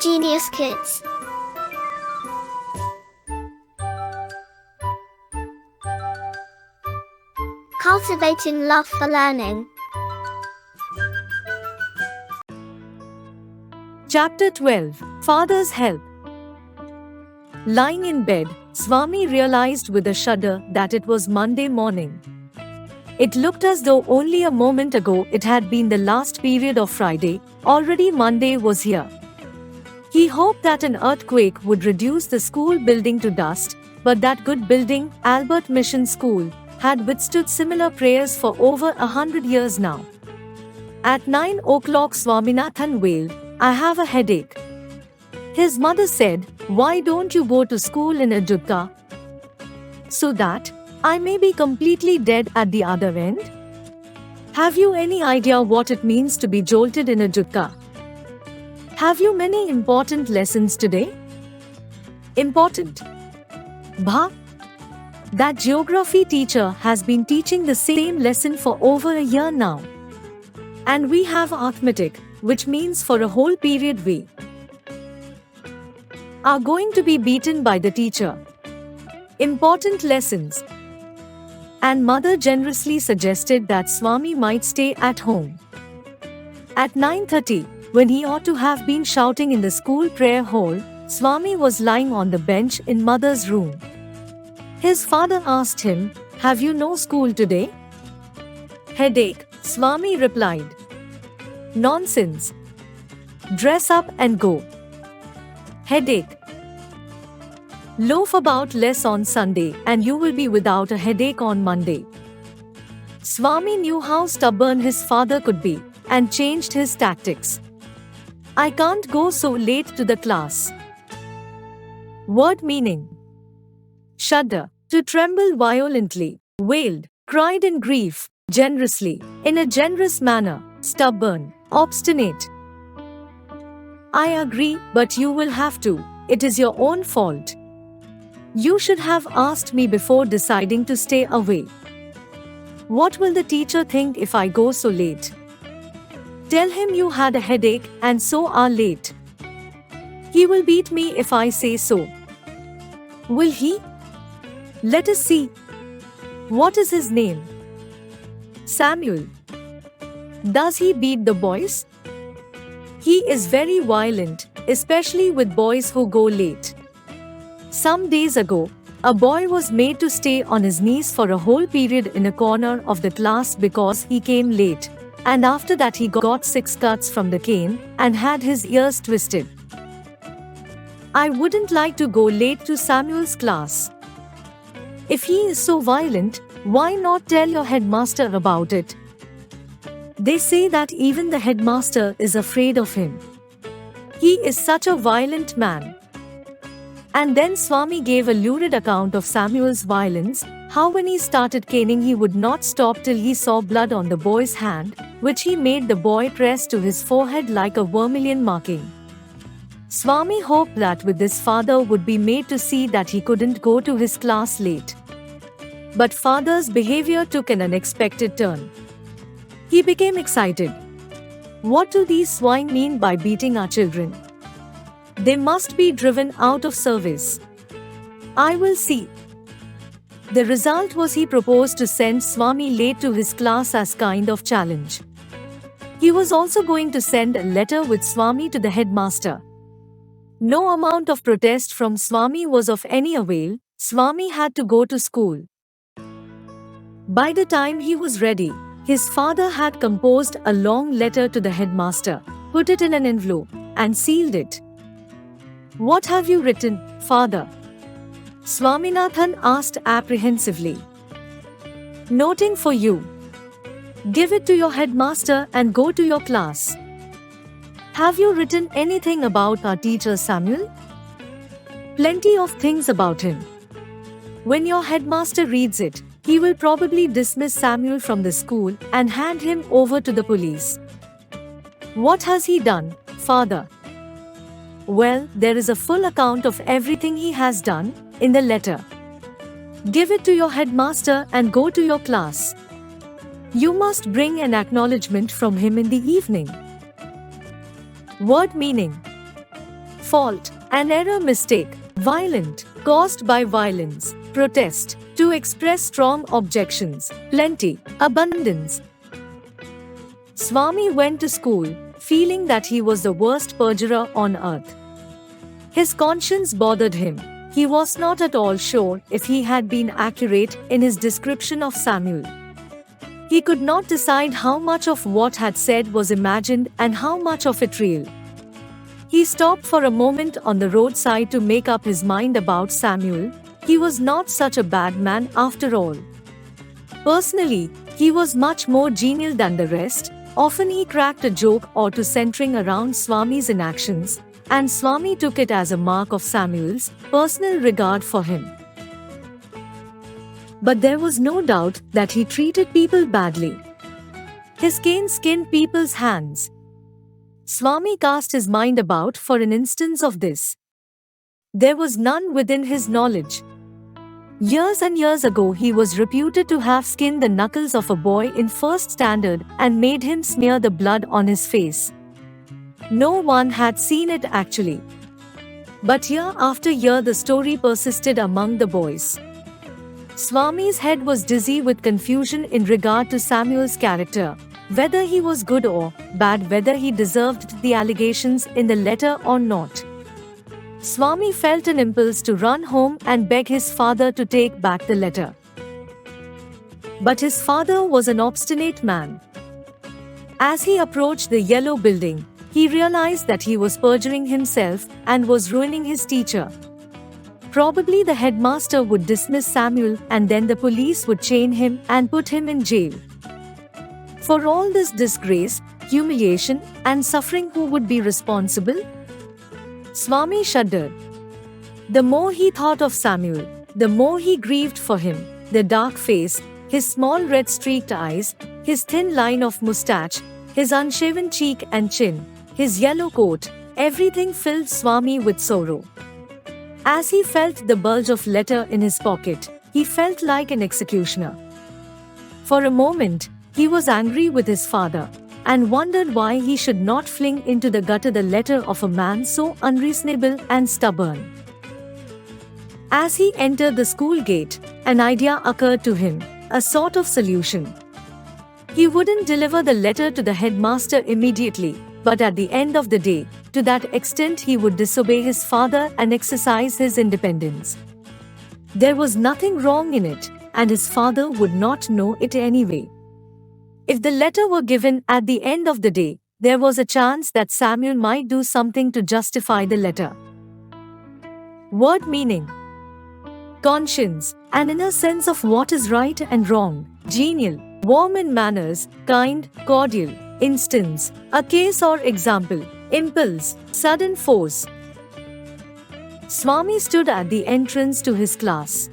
Genius Kids. Cultivating love for learning. Chapter 12 Father's Help. Lying in bed, Swami realized with a shudder that it was Monday morning. It looked as though only a moment ago it had been the last period of Friday. Already Monday was here. He hoped that an earthquake would reduce the school building to dust, but that good building, Albert Mission School, had withstood similar prayers for over 100 years now. At 9 o'clock Swaminathan wailed, "I have a headache." His mother said, "Why don't you go to school in a jutka? So that I may be completely dead at the other end?" Have you any idea what it means to be jolted in a jutka? Have you many important lessons today? Important? Bha? That geography teacher has been teaching the same lesson for over a year now. And we have arithmetic, which means for a whole period we are going to be beaten by the teacher. Important lessons. And mother generously suggested that Swami might stay at home. At 9:30, when he ought to have been shouting in the school prayer hall, Swami was lying on the bench in mother's room. His father asked him, "Have you no school today?" "Headache," Swami replied. "Nonsense. Dress up and go." "Headache. Loaf about less on Sunday and you will be without a headache on Monday." Swami knew how stubborn his father could be and changed his tactics. "I can't go so late to the class." Word meaning: shudder, to tremble violently, wailed, cried in grief, generously, in a generous manner, stubborn, obstinate. "I agree, but you will have to. It is your own fault. You should have asked me before deciding to stay away. What will the teacher think if I go so late? Tell him you had a headache and so are late. He will beat me if I say so." "Will he? Let us see. What is his name?" "Samuel." "Does he beat the boys?" "He is very violent, especially with boys who go late. Some days ago, a boy was made to stay on his knees for a whole period in a corner of the class because he came late, and after that he got 6 cuts from the cane and had his ears twisted. I wouldn't like to go late to Samuel's class. If he is so violent, why not tell your headmaster about it? They say that even the headmaster is afraid of him. He is such a violent man." And then Swami gave a lurid account of Samuel's violence, how when he started caning he would not stop till he saw blood on the boy's hand, which he made the boy press to his forehead like a vermilion marking. Swami hoped that with this father would be made to see that he couldn't go to his class late. But father's behavior took an unexpected turn. He became excited. "What do these swine mean by beating our children? They must be driven out of service. I will see." The result was he proposed to send Swami late to his class as kind of challenge. He was also going to send a letter with Swami to the headmaster. No amount of protest from Swami was of any avail. Swami had to go to school. By the time he was ready, his father had composed a long letter to the headmaster, put it in an envelope, and sealed it. "What have you written, father?" Swaminathan asked apprehensively. "Noting for you. Give it to your headmaster and go to your class." "Have you written anything about our teacher Samuel?" "Plenty of things about him. When your headmaster reads it, he will probably dismiss Samuel from the school and hand him over to the police." "What has he done, father?" "Well, there is a full account of everything he has done in the letter. Give it to your headmaster and go to your class. You must bring an acknowledgement from him in the evening." Word meaning: fault, an error, mistake, violent, caused by violence, protest, to express strong objections, plenty, abundance. Swami went to school, feeling that he was the worst perjurer on earth. His conscience bothered him. He was not at all sure if he had been accurate in his description of Samuel. He could not decide how much of what had said was imagined and how much of it real. He stopped for a moment on the roadside to make up his mind about Samuel. He was not such a bad man after all. Personally, he was much more genial than the rest. Often he cracked a joke or two centering around Swami's inactions, and Swami took it as a mark of Samuel's personal regard for him. But there was no doubt that he treated people badly. His cane skinned people's hands. Swami cast his mind about for an instance of this. There was none within his knowledge. Years and years ago he was reputed to have skinned the knuckles of a boy in first standard and made him smear the blood on his face. No one had seen it actually. But year after year the story persisted among the boys. Swami's head was dizzy with confusion in regard to Samuel's character, whether he was good or bad, whether he deserved the allegations in the letter or not. Swami felt an impulse to run home and beg his father to take back the letter. But his father was an obstinate man. As he approached the yellow building, he realized that he was perjuring himself and was ruining his teacher. Probably the headmaster would dismiss Samuel and then the police would chain him and put him in jail. For all this disgrace, humiliation, and suffering, who would be responsible? Swami shuddered. The more he thought of Samuel, the more he grieved for him. The dark face, his small red-streaked eyes, his thin line of moustache, his unshaven cheek and chin, his yellow coat, everything filled Swami with sorrow. As he felt the bulge of letter in his pocket, he felt like an executioner. For a moment, he was angry with his father and wondered why he should not fling into the gutter the letter of a man so unreasonable and stubborn. As he entered the school gate, an idea occurred to him, a sort of solution. He wouldn't deliver the letter to the headmaster immediately, but at the end of the day, to that extent he would disobey his father and exercise his independence. There was nothing wrong in it, and his father would not know it anyway. If the letter were given at the end of the day, there was a chance that Samuel might do something to justify the letter. Word meaning: conscience, an inner sense of what is right and wrong, genial, warm in manners, kind, cordial, instance, a case or example, impulse, sudden force. Swami stood at the entrance to his class.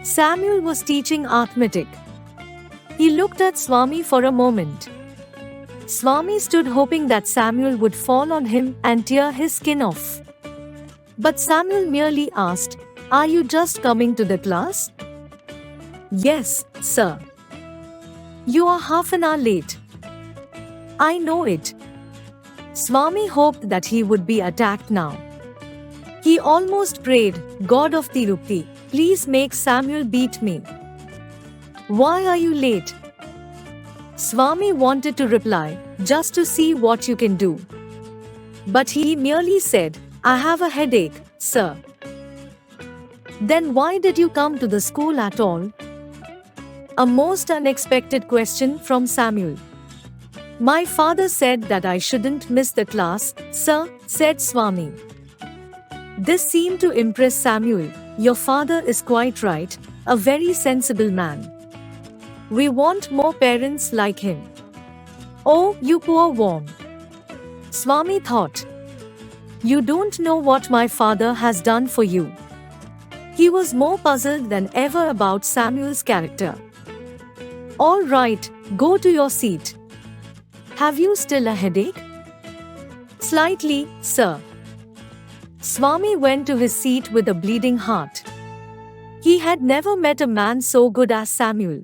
Samuel was teaching arithmetic. He looked at Swami for a moment. Swami stood hoping that Samuel would fall on him and tear his skin off. But Samuel merely asked, "Are you just coming to the class?" "Yes, sir." "You are half an hour late." "I know it." Swami hoped that he would be attacked now. He almost prayed, "God of Tirupati, please make Samuel beat me." "Why are you late?" Swami wanted to reply, "Just to see what you can do." But he merely said, "I have a headache, sir." "Then why did you come to the school at all?" A most unexpected question from Samuel. "My father said that I shouldn't miss the class, sir," said Swami. This seemed to impress Samuel. "Your father is quite right, a very sensible man. We want more parents like him." "Oh, you poor worm," Swami thought. "You don't know what my father has done for you." He was more puzzled than ever about Samuel's character. "All right, go to your seat. Have you still a headache?" "Slightly, sir." Swami went to his seat with a bleeding heart. He had never met a man so good as Samuel.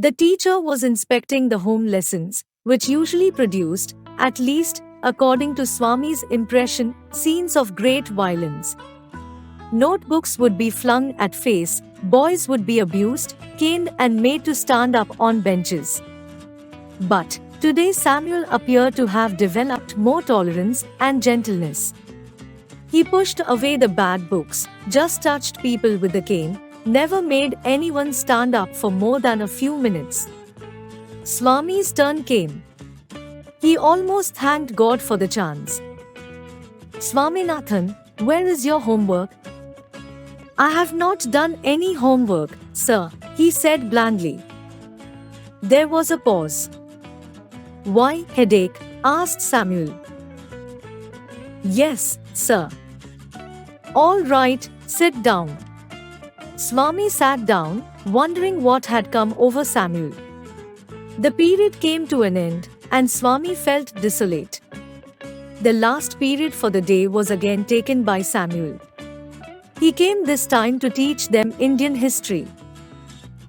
The teacher was inspecting the home lessons, which usually produced, at least, according to Swami's impression, scenes of great violence. Notebooks would be flung at face, boys would be abused, caned and made to stand up on benches. But today Samuel appeared to have developed more tolerance and gentleness. He pushed away the bad books, just touched people with the cane, never made anyone stand up for more than a few minutes. Swami's turn came. He almost thanked God for the chance. "Swaminathan, where is your homework?" "I have not done any homework, sir," he said blandly. There was a pause. "Why, headache?" asked Samuel. "Yes, sir." "All right, sit down." Swami sat down, wondering what had come over Samuel. The period came to an end, and Swami felt desolate. The last period for the day was again taken by Samuel. He came this time to teach them Indian history.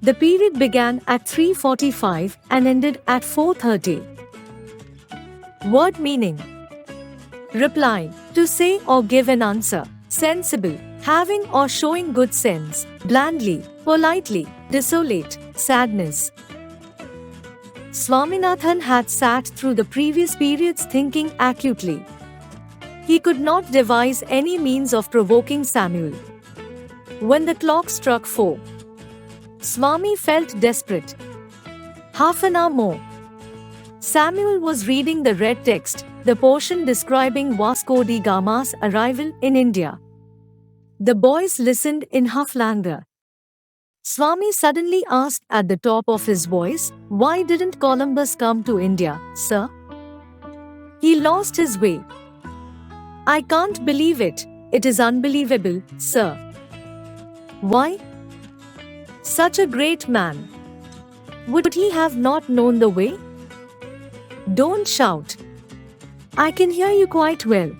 The period began at 3:45 and ended at 4:30. Word meaning: reply, to say or give an answer, sensible, having or showing good sense, blandly, politely, desolate, sadness. Swaminathan had sat through the previous periods thinking acutely. He could not devise any means of provoking Samuel. When the clock struck 4, Swami felt desperate. Half an hour more. Samuel was reading the red text, the portion describing Vasco da Gama's arrival in India. The boys listened in half languor. Swami suddenly asked at the top of his voice, "Why didn't Columbus come to India, sir? He lost his way." "I can't believe it. It is unbelievable, sir." "Why? Such a great man. Would he have not known the way?" "Don't shout. I can hear you quite well."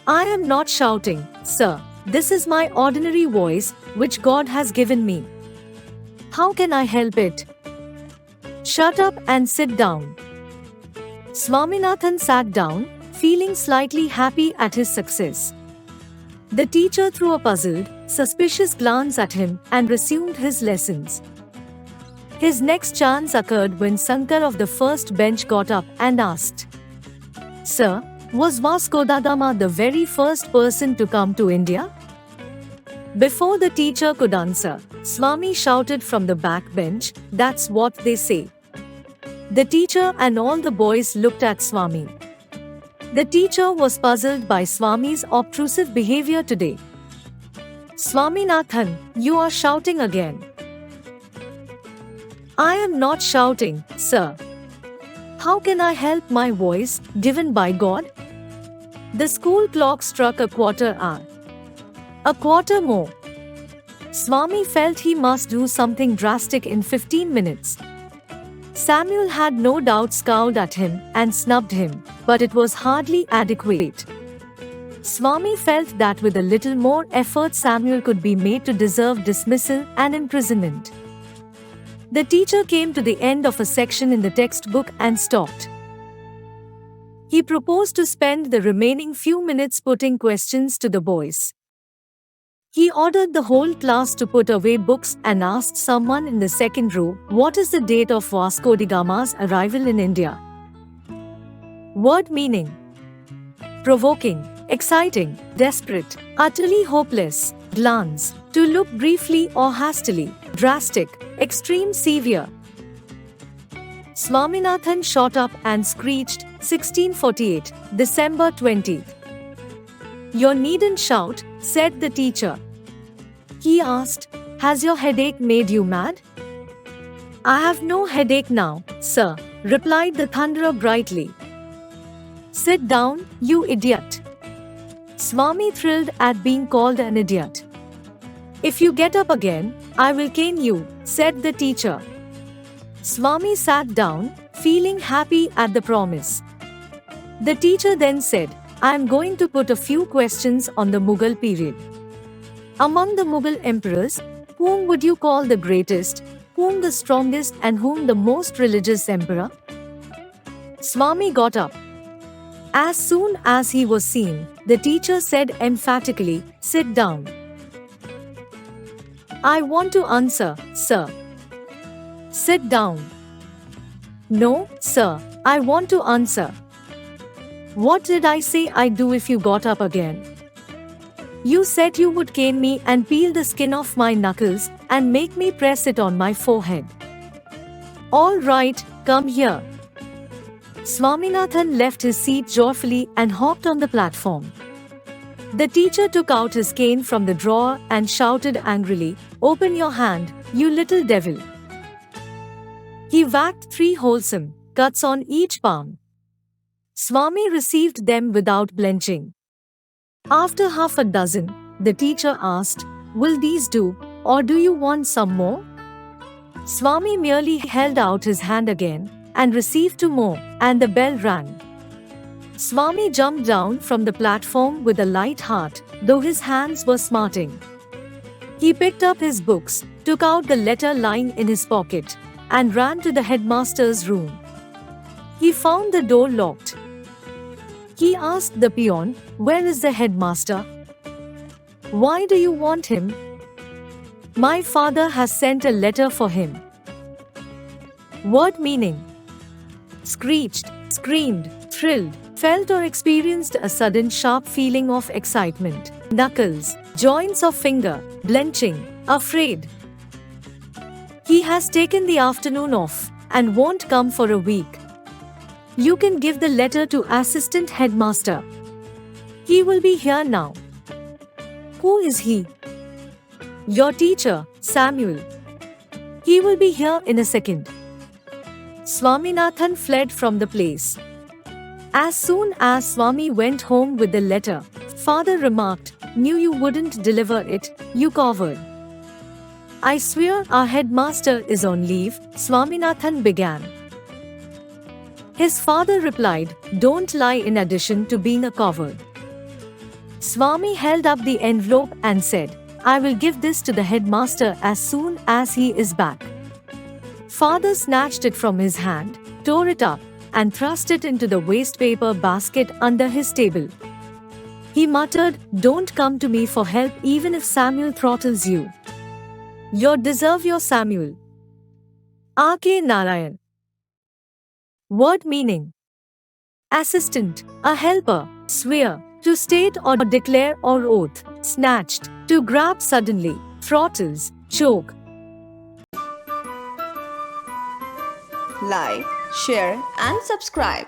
"I am not shouting, sir. This is my ordinary voice, which God has given me. How can I help it?" "Shut up and sit down." Swaminathan sat down, feeling slightly happy at his success. The teacher threw a puzzled, suspicious glance at him and resumed his lessons. His next chance occurred when Sankar of the first bench got up and asked, "Sir, was Vasco da Gama the very first person to come to India?" Before the teacher could answer, Swami shouted from the back bench, "That's what they say." The teacher and all the boys looked at Swami. The teacher was puzzled by Swami's obtrusive behavior today. "Swaminathan, you are shouting again." "I am not shouting, sir. How can I help my voice, given by God?" The school clock struck a quarter hour. A quarter more. Swami felt he must do something drastic in 15 minutes. Samuel had no doubt scowled at him and snubbed him, but it was hardly adequate. Swami felt that with a little more effort Samuel could be made to deserve dismissal and imprisonment. The teacher came to the end of a section in the textbook and stopped. He proposed to spend the remaining few minutes putting questions to the boys. He ordered the whole class to put away books and asked someone in the second row, "What is the date of Vasco da Gama's arrival in India?" Word meaning: provoking, exciting, desperate, utterly hopeless, glance, to look briefly or hastily, drastic, extreme, severe. Swaminathan shot up and screeched, 1648, December 20th. "You needn't shout," said the teacher. He asked, "Has your headache made you mad?" "I have no headache now, sir," replied the thunderer brightly. "Sit down, you idiot." Swami thrilled at being called an idiot. "If you get up again, I will cane you," said the teacher. Swami sat down, feeling happy at the promise. The teacher then said, "I am going to put a few questions on the Mughal period. Among the Mughal emperors, whom would you call the greatest, whom the strongest and whom the most religious emperor?" Swami got up. As soon as he was seen, the teacher said emphatically, "Sit down." "I want to answer, sir." "Sit down." "No, sir, I want to answer." "What did I say I'd do if you got up again?" "You said you would cane me and peel the skin off my knuckles and make me press it on my forehead." "All right, come here." Swaminathan left his seat joyfully and hopped on the platform. The teacher took out his cane from the drawer and shouted angrily, "Open your hand, you little devil." He whacked 3 wholesome cuts on each palm. Swami received them without blenching. After half a dozen, the teacher asked, "Will these do, or do you want some more?" Swami merely held out his hand again and received 2 more, and the bell rang. Swami jumped down from the platform with a light heart, though his hands were smarting. He picked up his books, took out the letter lying in his pocket, and ran to the headmaster's room. He found the door locked. He asked the peon, "Where is the headmaster?" "Why do you want him?" "My father has sent a letter for him." "What meaning?" Screeched, screamed, thrilled, felt or experienced a sudden sharp feeling of excitement, knuckles, joints of finger, blenching, afraid. "He has taken the afternoon off and won't come for a week. You can give the letter to assistant headmaster. He will be here now." "Who is he?" "Your teacher, Samuel. He will be here in a second." Swaminathan fled from the place. As soon as Swami went home with the letter, father remarked, "Knew you wouldn't deliver it, you coward." "I swear our headmaster is on leave," Swaminathan began. His father replied, "Don't lie in addition to being a coward." Swami held up the envelope and said, "I will give this to the headmaster as soon as he is back." Father snatched it from his hand, tore it up, and thrust it into the waste paper basket under his table. He muttered, "Don't come to me for help even if Samuel throttles you. You deserve your Samuel." R.K. Narayan. Word meaning: assistant, a helper, swear, to state or declare or oath, snatched, to grab suddenly, throttles, choke. Like, share and subscribe.